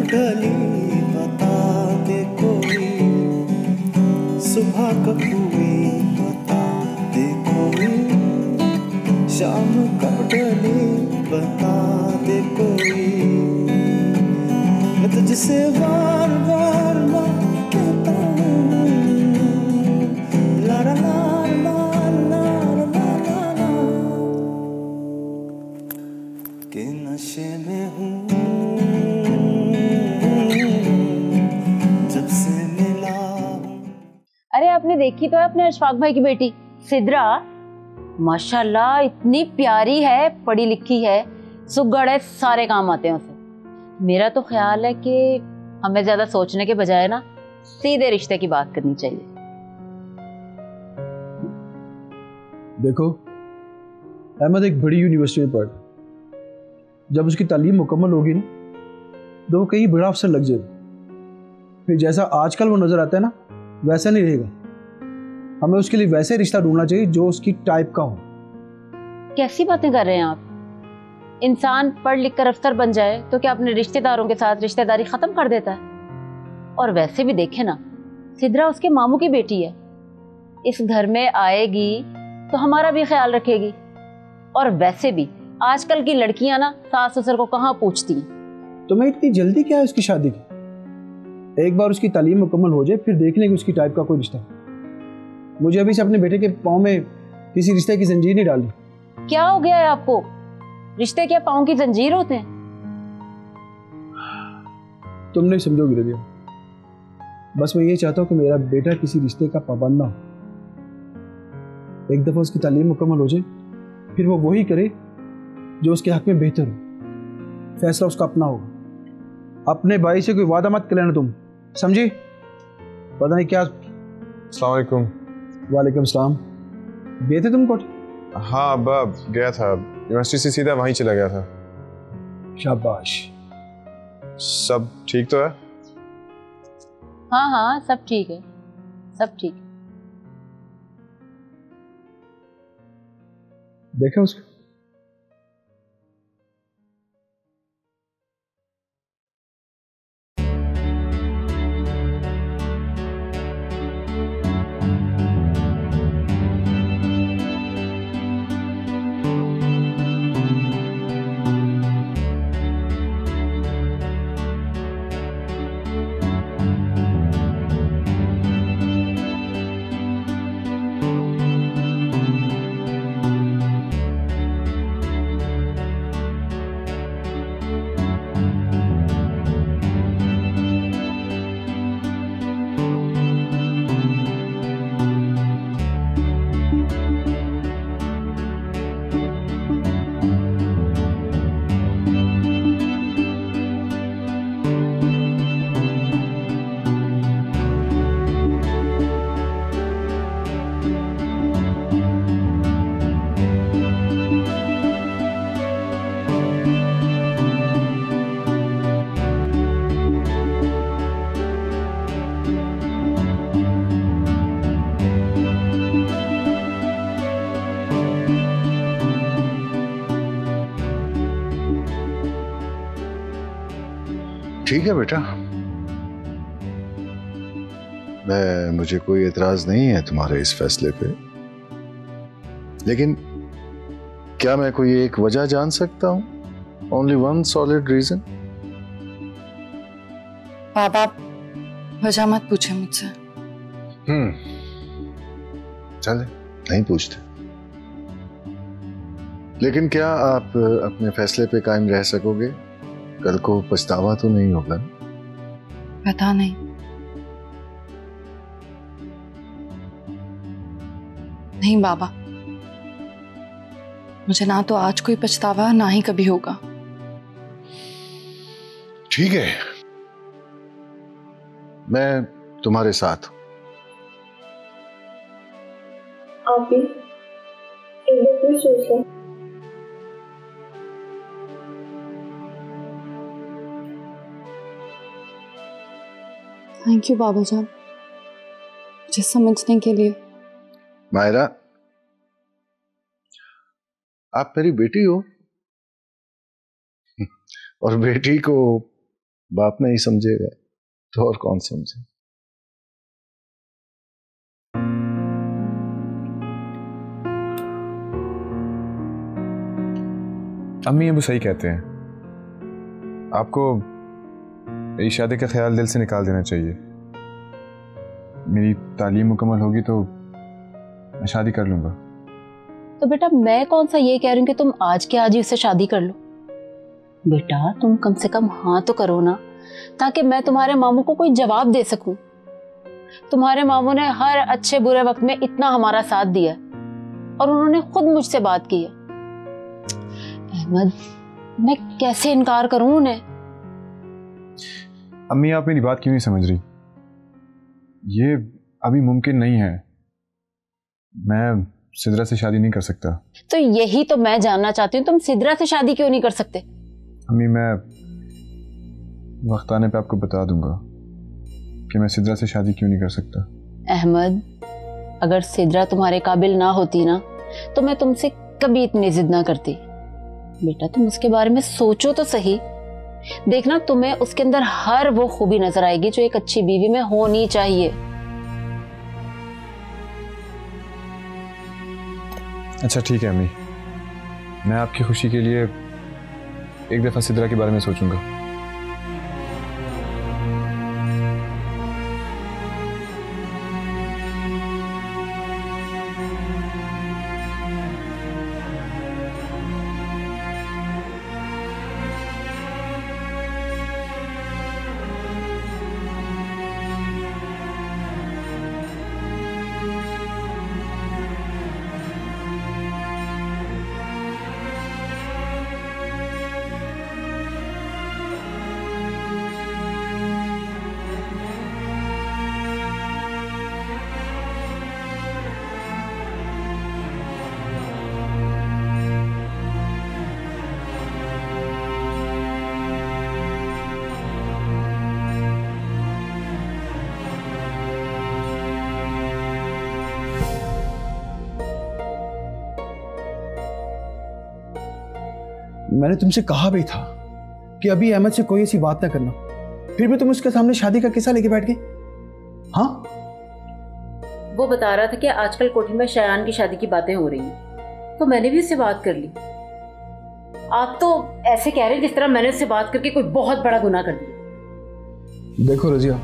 ढली बता दे कोई, सुबह कब हुई बता दे कोई, शाम कब ढली बता दे कोई। मैं तुझसे बार बार कहता हूँ, ला ला ला ला ला ला ला, कि नशे में हूँ जब से मिला हूँ। अरे आपने देखी तो है अपने अशफाक भाई की बेटी सिद्रा, माशाल्लाह इतनी प्यारी है, पढ़ी लिखी है, सुगड़ है, सारे काम आते हैं उसे। मेरा तो ख्याल है कि हमें ज्यादा सोचने के बजाय ना सीधे रिश्ते की बात करनी चाहिए। देखो, अहमद एक बड़ी यूनिवर्सिटी में पढ़, जब उसकी तालीम मुकम्मल होगी ना तो वो कहीं बड़ा अफसर लग जाएगा। फिर जैसा आजकल वो नजर आता है ना वैसा नहीं रहेगा। हमें उसके लिए वैसे रिश्ता ढूंढना चाहिए जो उसकी टाइप का हो। कैसी बातें कर रहे हैं आप? इंसान पढ़ लिख कर अफसर बन जाए तो क्या अपने रिश्तेदारों के साथ रिश्तेदारी खत्म कर देता है? और वैसे भी देखे ना, सिद्रा उसके मामू की बेटी है, इस घर में आएगी तो हमारा भी ख्याल रखेगी। और वैसे भी आजकल की लड़कियां ना सास ससुर को कहाँ पूछती हैं। तुम्हें इतनी जल्दी क्या है उसकी शादी की? एक बार उसकी तालीम मुकम्मल हो जाए फिर देख लेंगे उसकी टाइप का कोई रिश्ता। मुझे अभी से अपने बेटे के पाँव में किसी रिश्ते की जंजीर नहीं डालनी। क्या हो गया है आपको? रिश्ते क्या पाँव की जंजीर होते हैं? तुम नहीं समझोगी रजिया। बस मैं ये चाहता हूँ कि मेरा बेटा किसी रिश्ते का पाबंद ना हो। एक दफा उसकी तालीम मुकम्मल हो जाए फिर वो वही करे जो उसके हक में बेहतर हो। फैसला उसका अपना होगा। अपने भाई से कोई वादा मत कर लेना तुम, समझी? पता नहीं क्या। अस्सलाम वालेकुम। वालेकुम सलाम। गए थे तुम कोट? हाँ अब्बा गया था, यूनिवर्सिटी से सीधा वहीं चला गया था। शाबाश। सब ठीक तो है? हाँ हाँ सब ठीक है, सब ठीक है। देखा उसको? ठीक है बेटा, मुझे कोई एतराज नहीं है तुम्हारे इस फैसले पे, लेकिन क्या मैं कोई एक वजह जान सकता हूं? Only one solid reason. बाबा वजह मत पूछे मुझसे। चले नहीं पूछते, लेकिन क्या आप अपने फैसले पे कायम रह सकोगे? कल को पछतावा तो नहीं होगा? पता नहीं। नहीं बाबा, मुझे ना तो आज कोई पछतावा ना ही कभी होगा। ठीक है, मैं तुम्हारे साथ हूं। आप भी एक बार फिर सोच लें। थैंक यू बाबा जान, मुझे समझने के लिए। मायरा, आप मेरी बेटी हो और बेटी को बाप नहीं समझेगा तो और कौन समझे। अम्मी अबू सही कहते हैं, आपको इस शादी का ख्याल दिल से निकाल देना चाहिए। मेरी तालीम मुकम्मल होगी तो मैं शादी कर लूंगा। तो बेटा मैं कौन सा ये कह रही हूँ कि तुम आज के आज ही उससे शादी कर लो। बेटा तुम कम से कम हाँ तो करो ना, ताकि मैं तुम्हारे मामू को कोई जवाब दे सकूं। तुम्हारे मामू ने हर अच्छे बुरे वक्त में इतना हमारा साथ दिया और उन्होंने खुद मुझसे बात की है। अहमद मैं कैसे इनकार करूं उन्हें। अम्मी आप मेरी बात क्यों नहीं समझ रही? ये अभी मुमकिन नहीं है, मैं सिद्रा से शादी नहीं कर सकता। तो यही तो मैं जानना चाहती हूँ, तुम सिद्रा से शादी क्यों नहीं कर सकते? अम्मी मैं वक्त आने पे आपको बता दूंगा कि मैं सिद्रा से शादी क्यों नहीं कर सकता। अहमद अगर सिद्रा तुम्हारे काबिल ना होती ना तो मैं तुमसे कभी इतनी जिद ना करती। बेटा तुम उसके बारे में सोचो तो सही, देखना तुम्हें उसके अंदर हर वो खूबी नजर आएगी जो एक अच्छी बीवी में होनी चाहिए। अच्छा ठीक है अम्मी, मैं आपकी खुशी के लिए एक दफा सिद्रा के बारे में सोचूंगा। मैंने तुमसे कहा भी था कि अभी अहमद से कोई ऐसी बात ना करना, फिर भी तुम उसके सामने शादी का किस्सा लेके बैठ गई। हाँ वो बता रहा था कि आजकल कोठी में शयान की शादी की बातें हो रही हैं, तो मैंने भी उससे बात कर ली। आप तो ऐसे कह रहे हैं जिस तरह मैंने उससे बात करके कोई बहुत बड़ा गुनाह कर दिया। देखो रजिया,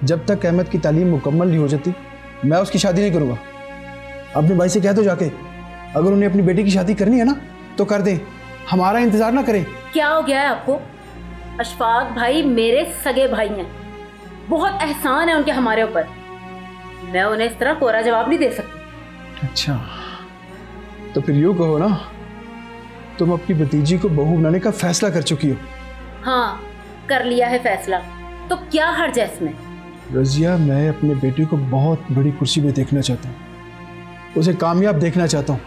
जब तक अहमद की तालीम मुकम्मल नहीं हो जाती मैं उसकी शादी नहीं करूंगा। अपने भाई से कह दो जाके, अगर उन्हें अपनी बेटी की शादी करनी है ना तो कर दें, हमारा इंतजार ना करें। क्या हो गया है आपको? अशफाक भाई मेरे सगे भाई हैं, बहुत एहसान है उनके हमारे ऊपर, मैं उन्हें इस तरह कोरा जवाब नहीं दे सकती। अच्छा तो फिर यूं कहो ना, तुम अपनी भतीजी को बहू बनाने का फैसला कर चुकी हो। हाँ कर लिया है फैसला, तो क्या हर्ज है इसमें? रजिया मैं अपने बेटे को बहुत बड़ी कुर्सी में देखना चाहता हूँ, उसे कामयाब देखना चाहता हूँ।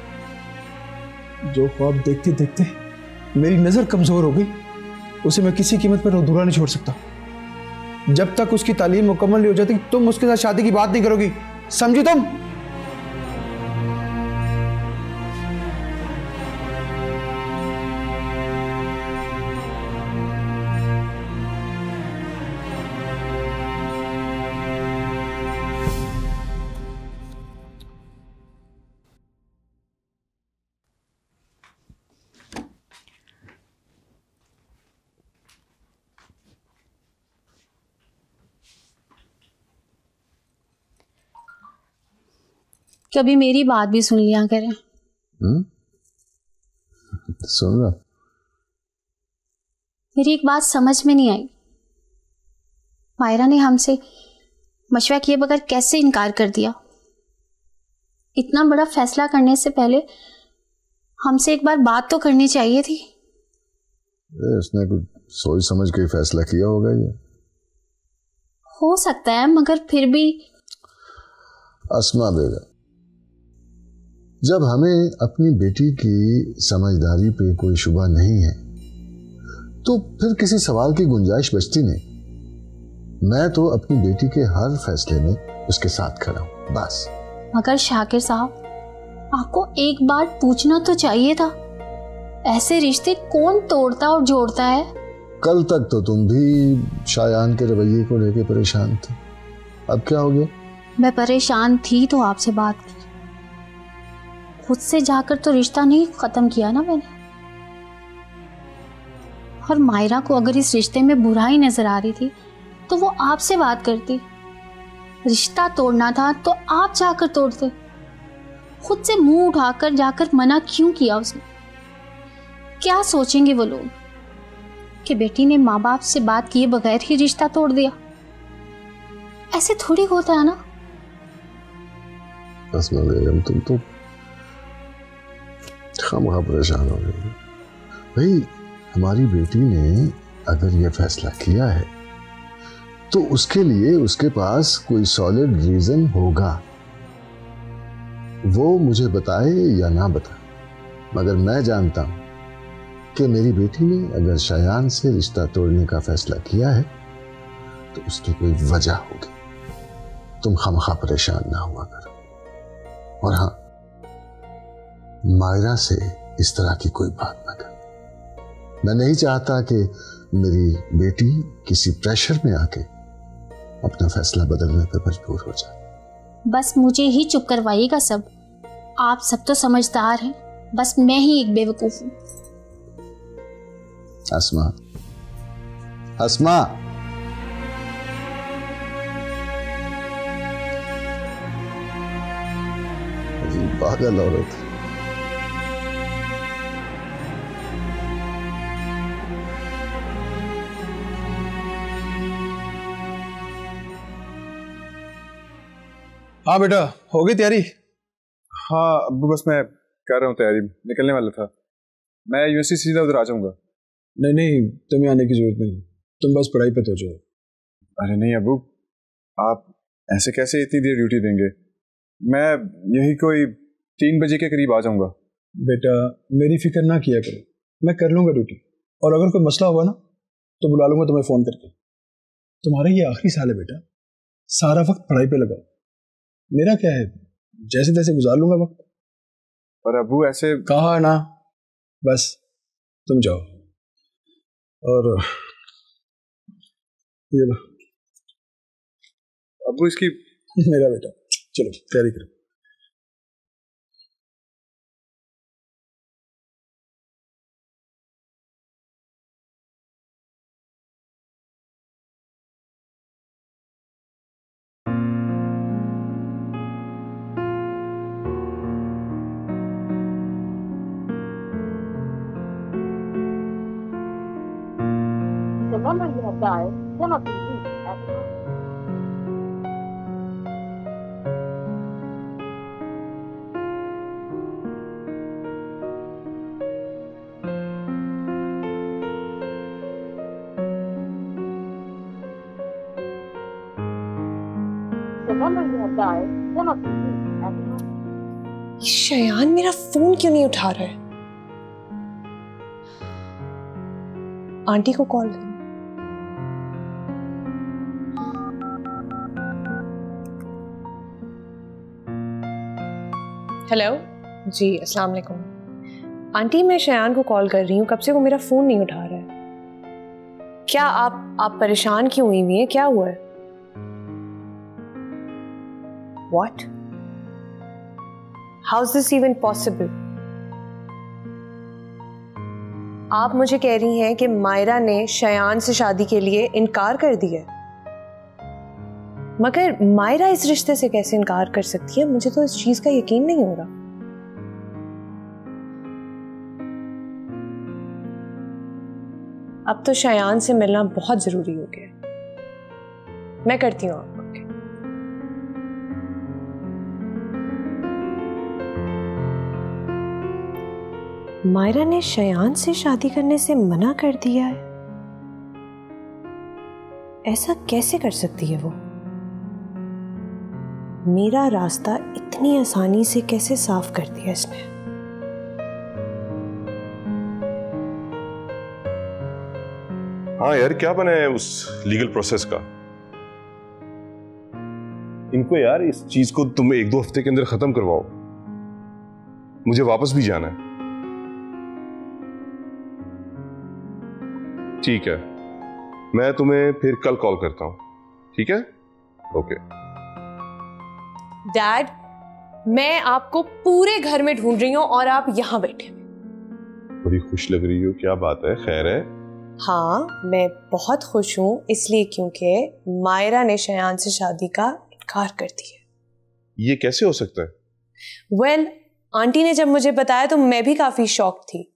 जो ख्वाब देखते देखते मेरी नज़र कमज़ोर हो गई, उसे मैं किसी कीमत पर अधूरा नहीं छोड़ सकता। जब तक उसकी तालीम मुकम्मल नहीं हो जाती तुम उसके साथ शादी की बात नहीं करोगी, समझी तुम? कभी मेरी बात भी सुन लिया करें। सुन रहा। मेरी एक बात समझ में नहीं आई, मायरा ने हमसे मशवरा किए बगैर कैसे इनकार कर दिया? इतना बड़ा फैसला करने से पहले हमसे एक बार बात तो करनी चाहिए थी। उसने कुछ सोच समझ के फैसला किया होगा, ये हो सकता है, मगर फिर भी। अस्मा बेगम, जब हमें अपनी बेटी की समझदारी पे कोई शुबा नहीं है तो फिर किसी सवाल की गुंजाइश बचती नहीं। मैं तो अपनी बेटी के हर फैसले में उसके साथ खड़ा हूं, बस। मगर शाकिर साहब, आपको एक बार पूछना तो चाहिए था। ऐसे रिश्ते कौन तोड़ता और जोड़ता है? कल तक तो तुम भी शायान के रवैये को लेके परेशान थे, अब क्या हो गया? मैं परेशान थी तो आपसे बात की, खुद से जाकर तो रिश्ता नहीं खत्म किया ना मैंने। और मायरा को अगर इस रिश्ते में बुराई नजर आ रही थी तो वो आपसे बात करती। रिश्ता तोड़ना था तो आप जाकर तोड़ते, खुद से मुंह उठाकर जाकर मना क्यों किया उसने? क्या सोचेंगे वो लोग कि बेटी ने माँ बाप से बात किए बगैर ही रिश्ता तोड़ दिया? ऐसे थोड़ी होता है ना। अस्मा बेगम, तुम तो खामखा परेशान हो गई। भाई, हमारी बेटी ने अगर यह फैसला किया है तो उसके लिए उसके पास कोई सॉलिड रीजन होगा, वो मुझे बताए या ना बताए, मगर मैं जानता हूं कि मेरी बेटी ने अगर शायान से रिश्ता तोड़ने का फैसला किया है तो उसकी कोई वजह होगी। तुम खामखा परेशान ना हुआ करो। और हाँ, मायरा से इस तरह की कोई बात ना कर। मैं नहीं चाहता कि मेरी बेटी किसी प्रेशर में आके अपना फैसला बदलने पर मजबूर हो जाए। बस मुझे ही चुप करवाइएगा सब। आप सब तो समझदार हैं, बस मैं ही एक बेवकूफ हूं। अस्मा, अस्मा, पागल औरत। हाँ बेटा, हो गई तैयारी? हाँ अब्बू, बस मैं कर रहा हूँ तैयारी, निकलने वाला था। मैं यूनिवर्सिटी सीधा उधर आ जाऊँगा। नहीं नहीं, तुम्हें आने की जरूरत नहीं, तुम बस पढ़ाई पे तो जाओ। अरे नहीं अब्बू, आप ऐसे कैसे इतनी देर ड्यूटी देंगे? मैं यही कोई 3 बजे के करीब आ जाऊँगा। बेटा मेरी फिक्र ना किया करो, मैं कर लूँगा ड्यूटी, और अगर कोई मसला हुआ ना तो बुला लूँगा तुम्हें फ़ोन करके। तुम्हारा ये आखिरी साल है बेटा, सारा वक्त पढ़ाई पे लगाओ। मेरा क्या है, जैसे तैसे गुजार लूँगा वक्त। पर अब्बू ऐसे कहा ना, बस तुम जाओ। और ये लो अब्बू इसकी मेरा बेटा, चलो तैयारी करो। Remember you have died. Cannot be reached at all. Remember you have died. Cannot be reached at all. Shayan मेरा फोन क्यों नहीं उठा रहा है? आंटी को कॉल करूं। हेलो जी, अस्सलाम वालेकुम। आंटी मैं शयान को कॉल कर रही हूँ, कब से वो मेरा फोन नहीं उठा रहा है। क्या आप परेशान क्यों हुई हुई हैं? क्या हुआ है? What? How is this even possible? आप मुझे कह रही हैं कि मायरा ने शयान से शादी के लिए इनकार कर दिया, मगर मायरा इस रिश्ते से कैसे इनकार कर सकती है? मुझे तो इस चीज का यकीन नहीं हो रहा। अब तो शयान से मिलना बहुत जरूरी हो गया। मैं करती हूँ आपको। मायरा ने शयान से शादी करने से मना कर दिया है। ऐसा कैसे कर सकती है वो? मेरा रास्ता इतनी आसानी से कैसे साफ कर दिया इसने? हाँ यार, क्या बना है उस लीगल प्रोसेस का? इनको यार इस चीज को तुम 1-2 हफ्ते के अंदर खत्म करवाओ, मुझे वापस भी जाना है। ठीक है, मैं तुम्हें फिर कल कॉल करता हूँ, ठीक है? ओके। डैड, मैं आपको पूरे घर में ढूंढ रही हूँ और आप यहाँ बैठे। बड़ी खुश लग रही हो, क्या बात है, खैर है? हाँ, मैं बहुत खुश हूँ इसलिए क्योंकि मायरा ने शयान से शादी का इनकार कर दिया। ये कैसे हो सकता है? वेल, आंटी ने जब मुझे बताया तो मैं भी काफी शॉक थी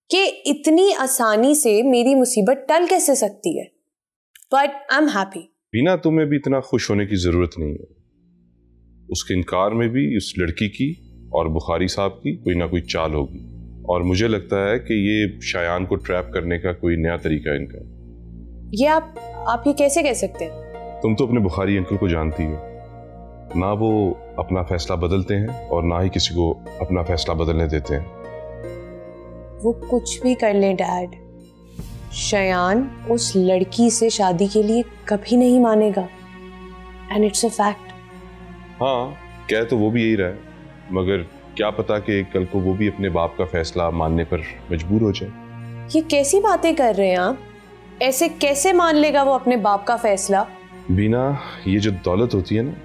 कि इतनी आसानी से मेरी मुसीबत टल कैसे सकती है। But I am happy. Bina, तुम्हें भी इतना खुश होने की जरूरत नहीं है। उसके इनकार में भी उस लड़की की और बुखारी साहब की कोई ना कोई चाल होगी, और मुझे लगता है कि ये शायान को ट्रैप करने का कोई नया तरीका है इनका। ये आप ये कैसे कह सकते हैं? तुम तो अपने बुखारी अंकल को जानती हो ना, वो अपना फैसला बदलते हैं और ना ही किसी को अपना फैसला बदलने देते हैं। वो कुछ भी कर ले डैड, शयान उस लड़की से शादी के लिए कभी नहीं मानेगा, एंड इट्स अ फैक्ट। हाँ, कह तो वो भी यही रहा है, मगर क्या पता कि कल को वो भी अपने बाप का फैसला मानने पर मजबूर हो जाए। ये कैसी बातें कर रहे हैं आप? ऐसे कैसे मान लेगा वो अपने बाप का फैसला? बीना, ये जो दौलत होती है ना,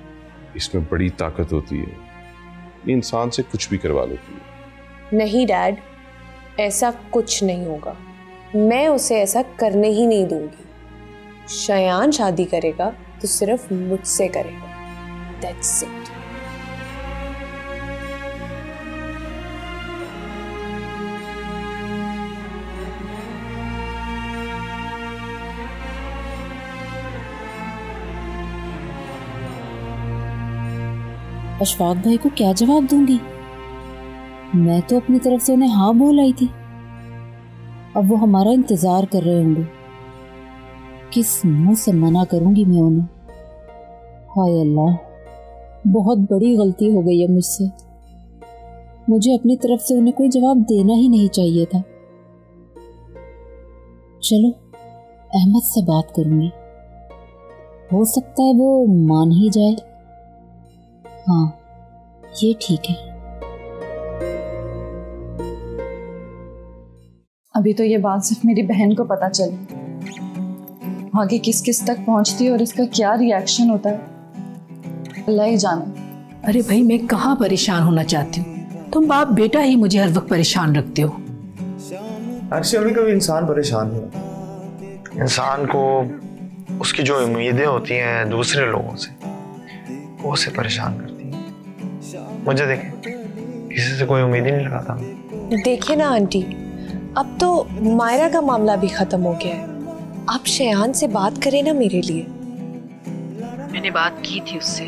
इसमें बड़ी ताकत होती है, ये इंसान से कुछ भी करवा लेती है। नहीं डैड, ऐसा कुछ नहीं होगा। मैं उसे ऐसा करने ही नहीं दूंगी। शयान शादी करेगा तो सिर्फ मुझसे करेगा, दैट्स इट। अशफाक भाई को क्या जवाब दूंगी? मैं तो अपनी तरफ से उन्हें हाँ बोल आई थी। अब वो हमारा इंतजार कर रहे होंगे। किस मुंह से मना करूंगी मैं उन्हें? हाय अल्लाह, बहुत बड़ी गलती हो गई है मुझसे। मुझे अपनी तरफ से उन्हें कोई जवाब देना ही नहीं चाहिए था। चलो, अहमद से बात करूंगी, हो सकता है वो मान ही जाए। हाँ, ये ठीक है। अभी तो ये बात सिर्फ मेरी बहन को पता चली, आगे किस किस तक पहुंचती है और इसका क्या रिएक्शन होता है अल्लाह ही जाने। अरे भाई, मैं कहाँ परेशान होना चाहती हूँ, तुम बाप बेटा ही मुझे हर वक्त परेशान रखते हो। एक्चुअली कभी इंसान परेशान हो, इंसान को उसकी जो उम्मीदें होती हैं दूसरे लोगों से, वो उसे परेशान करती हैं। मुझे देखें, किसी से कोई उम्मीद ही नहीं लगाता। देखिए ना आंटी, अब तो मायरा का मामला भी खत्म हो गया है। आप शयान से बात करें ना मेरे लिए। मैंने बात की थी उससे।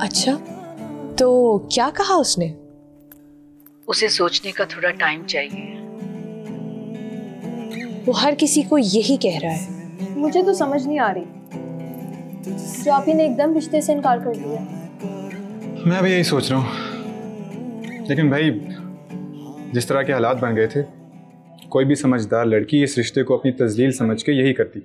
अच्छा, तो क्या कहा उसने? उसे सोचने का थोड़ा टाइम चाहिए। वो हर किसी को यही कह रहा है। मुझे तो समझ नहीं आ रही जो आप ही ने एकदम रिश्ते से इनकार कर दिया। मैं भी यही सोच रहा हूँ, लेकिन भाई जिस तरह के हालात बन गए थे, कोई भी समझदार लड़की इस रिश्ते को अपनी तजलील समझ के यही करती।